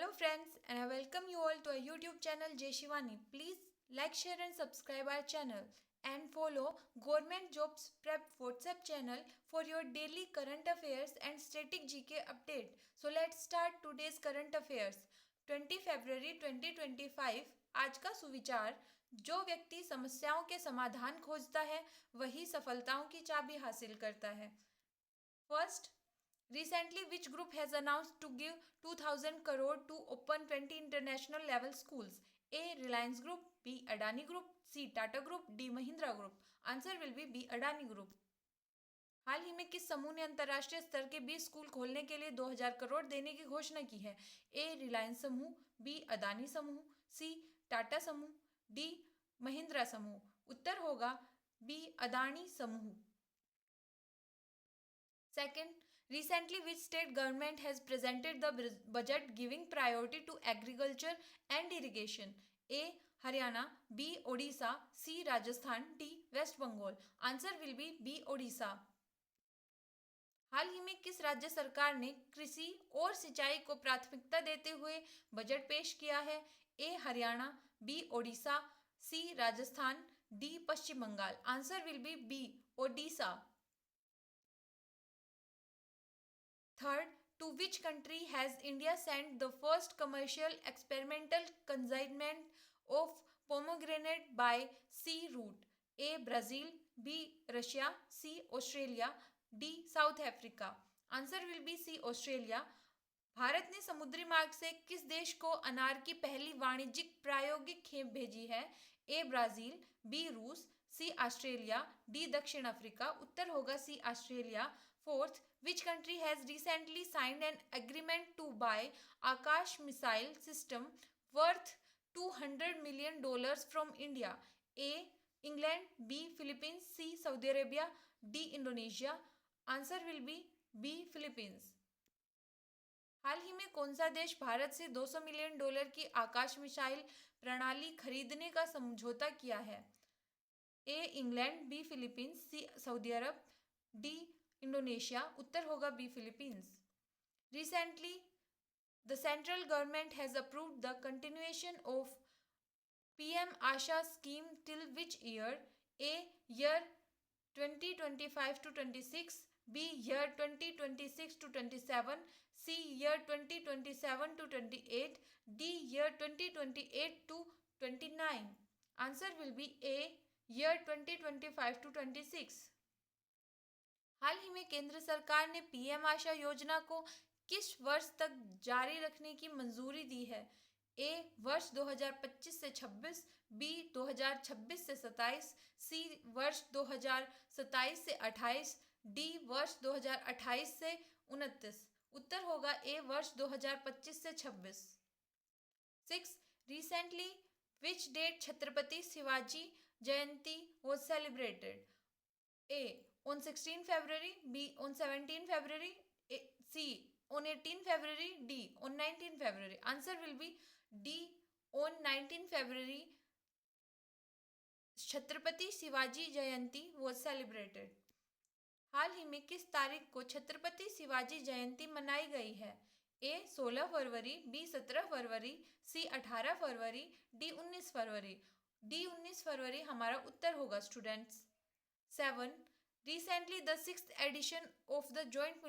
Hello friends, and I welcome you all to our YouTube channel Jay Shivani. Please like, share and subscribe our channel and follow Government Jobs Prep WhatsApp channel for your daily current affairs and static GK update. So let's start today's current affairs. 20 फरवरी 2025 आज का सुविचार, जो व्यक्ति समस्याओं के समाधान खोजता है वही सफलताओं की चाबी हासिल करता है. First, recently, which group has announced to give 2000 crore to open 20 international level schools? A. Reliance Group, B. Adani Group, C. Tata Group, D. Mahindra Group. Answer will be B. Adani Group. हाल ही में किस समूह ने अंतर्राष्ट्रीय स्तर के 20 school खोलने के लिए 2000 करोड़ देने की घोषणा की है? ए. रिलायंस समूह, बी. अदानी समूह, सी. टाटा समूह, डी. महिंद्रा समूह. उत्तर होगा बी. अदानी समूह. Second, recently which state government has presented the budget giving priority to agriculture and irrigation? A. Haryana, B. Odisha, C. Rajasthan, D. West Bengal. Answer will be B. Odisha. हाल ही में किस राज्य सरकार ने कृषि और सिंचाई को प्राथमिकता देते हुए बजट पेश किया है? A. Haryana, B. Odisha, C. Rajasthan, D. Paschim Bengal. Answer will be B. Odisha. Third, to which country has India sent the first commercial experimental consignment of pomegranate by sea route? A. Brazil, B. Russia, C. Australia, D. South Africa. Answer will be C. Australia. Bharat ने समुद्री मार्ग से किस देश को अनार की पहली वाणिज्यिक प्रायोगिक खेप भेजी है? ए. Brazil, B. रूस, सी. Australia, D. दक्षिण अफ्रीका. उत्तर होगा C. Australia. Fourth, which country has recently signed an agreement to buy Akash missile system worth $200 million from India? A. England, B. Philippines, C. Saudi Arabia, D. Indonesia. Answer will be B. Philippines. हाल ही में कौन सा देश भारत से $200 million की आकाश missile प्रणाली खरीदने का समझौता किया है? A. England, B. Philippines, C. सऊदी अरब, डी. इंडोनेशिया. उत्तर होगा B. Philippines. Recently, the central government has approved the continuation of PM Asha scheme till which year? A. Year 2025 to 26, B. Year 2026 to 27, C. Year 2027 to 28, D. Year 2028 to 29. Answer will be A. Year 2025 to 26. हाल ही में केंद्र सरकार ने PM आशा योजना को किस वर्ष तक जारी रखने की मंजूरी दी है? ए. वर्ष 2025 से 26, बी. 2026 से 27, सी. वर्ष 2027 से 28, डी. वर्ष 2028 से 29. उत्तर होगा ए. वर्ष 2025 से 26. 6. Recently, which date Chhatrapati Shivaji Jayanti was celebrated? A. On 16 February, B. On 17 February, C. On 18 February, D. On 19 February. Answer will be D. On 19 February, Chhatrapati Shivaji Jayanti was celebrated. हाल ही में किस तारीख को छत्रपति शिवाजी जयंती मनाई गई है? ए. 16 फरवरी, बी. 17 फरवरी, सी. 18 फरवरी, डी. 19 फरवरी. डी. 19 फरवरी हमारा उत्तर होगा students. 7. Recently, the 6th edition of the joint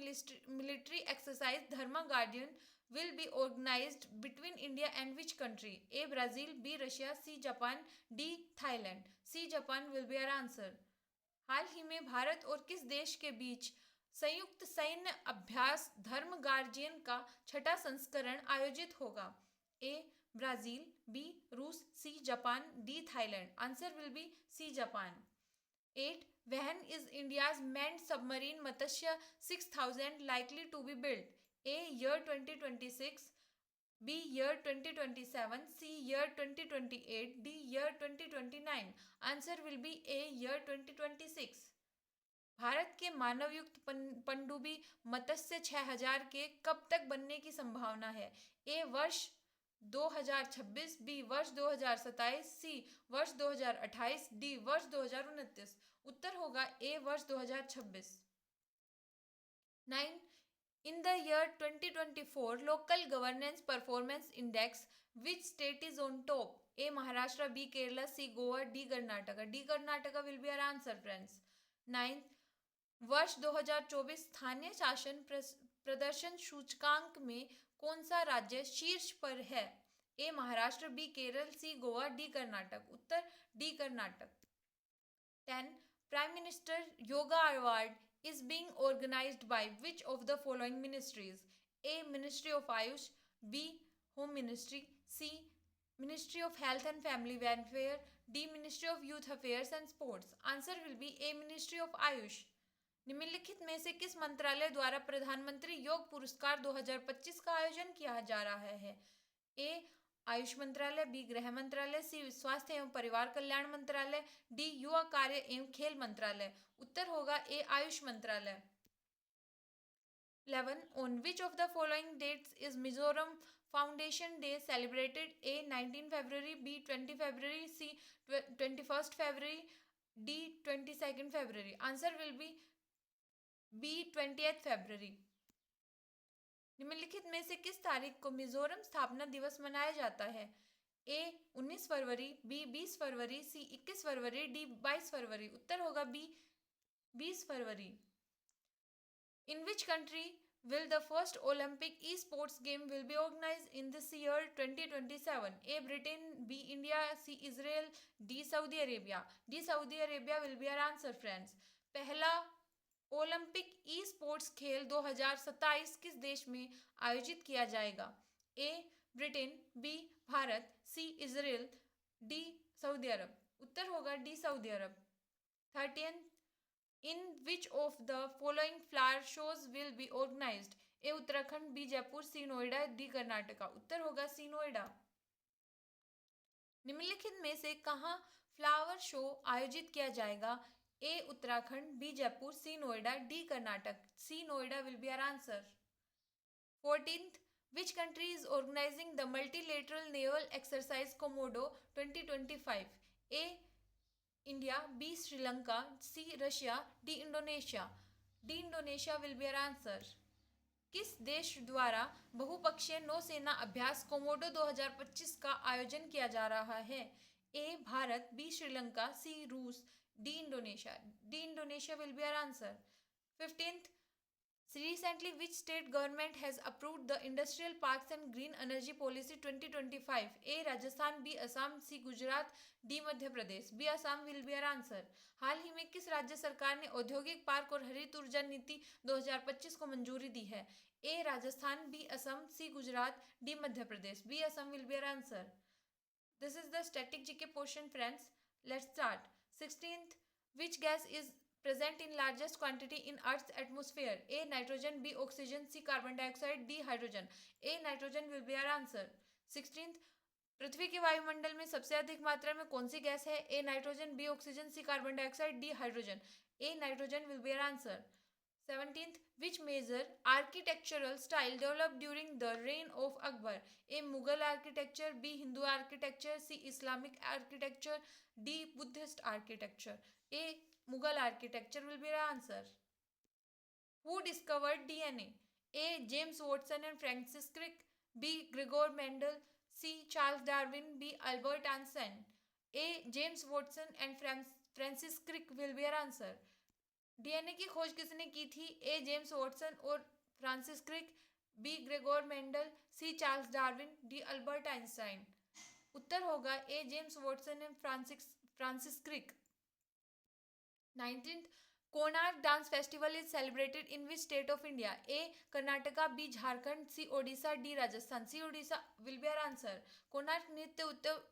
military exercise Dharma Guardian will be organized between India and which country? A. Brazil, B. Russia, C. Japan, D. Thailand. C. Japan will be our answer. हाल ही में भारत और किस देश के बीच संयुक्त सैन्य अभ्यास धर्म guardian का छठा संस्करण आयोजित होगा? ए. Brazil, B. रूस, C. Japan, D. Thailand. Answer will be C. Japan. 8. When is India's manned submarine Matsya 6000 likely to be built? A. Year 2026, B. Year 2027, C. Year 2028, D. Year 2029. Answer will be A. Year 2026. Bharat के मानवयुक्त पनडुब्बी मत्स्य 6000 के कब तक बनने की संभावना है? ए. वर्ष 2026, बी. वर्ष 2027, सी. वर्ष 2028, डी. वर्ष 2029. उत्तर होगा ए. वर्ष 2026. 9. In the year 2024 Local Governance Performance Index, which state is on top? A. Maharashtra, B. Kerala, C. Goa, D. Karnataka. D. Karnataka will be our answer, friends. 9th, वर्ष 2024 स्थानीय शासन प्रदर्शन सूचकांक में कौन सा राज्य शीर्ष पर है? ए Maharashtra, B Kerala, C Goa, D Karnataka. Uttar D Karnataka. 10. Prime Minister Yoga Award is being organized by which of the following ministries? A. Ministry of Ayush, B. Home Ministry, C. Ministry of Health and Family Welfare, D. Ministry of Youth Affairs and Sports. Answer will be A. Ministry of Ayush. निम्नलिखित में से किस मंत्रालय द्वारा प्रधानमंत्री योग पुरस्कार 2025 का आयोजन किया जा रहा है? ए. आयुष मंत्रालय, बी. गृह मंत्रालय, सी. स्वास्थ्य एवं परिवार कल्याण मंत्रालय, डी. युवा कार्य एवं खेल मंत्रालय. उत्तर होगा ए. आयुष मंत्रालय. 11. On which of the following dates is Mizoram Foundation Day celebrated? A. 19 February, B. 20 February, C. 21st February, D. 22nd February. Answer will be B. 20th February. निम्नलिखित में से किस तारीख को मिजोरम स्थापना दिवस मनाया जाता है? ए. 19 फरवरी, बी. 20 फरवरी, सी. 21 फरवरी, डी. 22 फरवरी. उत्तर होगा बी. 20 फरवरी. In which country will the first Olympic e-sports game will be organized in this year 2027? A. Britain, B. India, C. Israel, D. Saudi Arabia. D. Saudi Arabia will be our answer, friends. पहला Olympic E sports खेल 2027 किस देश में आयोजित किया जाएगा? A. Britain, B. Bharat, C. Israel, D. सऊदी अरब. उत्तर होगा डी. सऊदी अरब. 13. In which of the following flower shows will be organised? A. Uttarakhand, B. Jaipur, C. Noida, D. Karnataka. उत्तर होगा सी. नोएडा. निम्नलिखित में से कहाँ फ्लावर शो आयोजित किया जाएगा? A. Uttarakhand, B. Jaipur, C. Noida, D. Karnataka. C. Noida will be our answer. 14th. Which country is organizing the multilateral naval exercise Komodo 2025? A. India, B. Sri Lanka, C. Russia, D. Indonesia. D. Indonesia will be our answer. किस देश द्वारा बहुपक्षीय नौसेना अभ्यास Komodo 2025 का आयोजन किया जा रहा है? ए. भारत, बी. श्रीलंका, सी. रूस, D. Indonesia. D. Indonesia will be our answer. 15th. Recently, which state government has approved the Industrial Parks and Green Energy Policy 2025? A. Rajasthan, B. Assam, C. Gujarat, D. Madhya Pradesh. B. Assam will be our answer. हाल ही में किस राज्य सरकार ने औद्योगिक park और हरित ऊर्जा नीति 2025 को मंजूरी दी है? A. Rajasthan, B. Assam, C. Gujarat, D. Madhya Pradesh. B. Assam will be our answer. This is the static GK portion, friends. Let's start. 16th. Which gas is present in largest quantity in Earth's atmosphere? A. Nitrogen, B. Oxygen, C. Carbon dioxide, D. Hydrogen. A. Nitrogen will be our answer. 16th. पृथ्वी के वायुमंडल में सबसे अधिक मात्रा में कौन सी gas है? A. Nitrogen, B. Oxygen, C. Carbon dioxide, D. Hydrogen. A. Nitrogen will be our answer. 17th. Which major architectural style developed during the reign of Akbar? A. Mughal architecture, B. Hindu architecture, C. Islamic architecture, D. Buddhist architecture. A. Mughal architecture will be the answer. Who discovered DNA? A. James Watson and Francis Crick, B. Gregor Mendel, C. Charles Darwin, B. Albert Einstein. A. James Watson and Francis Crick will be our answer. DNA की खोज किसने की थी? A. James Watson और Francis Crick, B. Gregor Mendel, C. Charles Darwin, D. Albert Einstein. उत्तर होगा A. James Watson and Francis Crick. 19th. Konark dance festival is celebrated in which state of India? A. Karnataka, B. Jharkhand, C. Odisha, D. Rajasthan. C. Odisha will be our answer. Konark नृत्य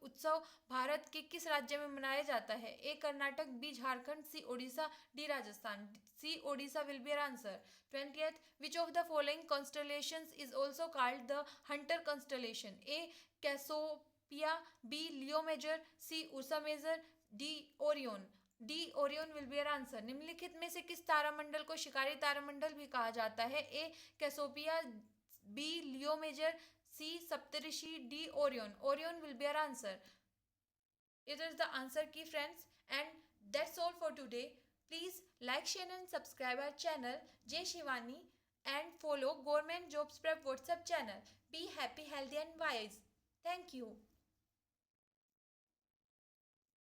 उत्सव भारत के किस राज्य में मनाया जाता है? A. Karnataka, B. Jharkhand, C. Odisha, D. Rajasthan. C. Odisha will be our answer. 20th. Which of the following constellations is also called the Hunter constellation? A. Cassiopeia, B. Leo Major, C. Ursa Major, D. Orion. D. Orion will be our answer. निम्नलिखित में से किस तारामंडल को शिकारी तारामंडल भी कहा जाता है? A. Cassiopeia, B. Leo Major, C. Saptarishi, D. Orion. Orion will be our answer. It is the answer key, friends, and that's all for today. Please like, share and subscribe our channel Jay Shivani, and follow Government Jobs Prep WhatsApp channel. Be happy, healthy, and wise. Thank you.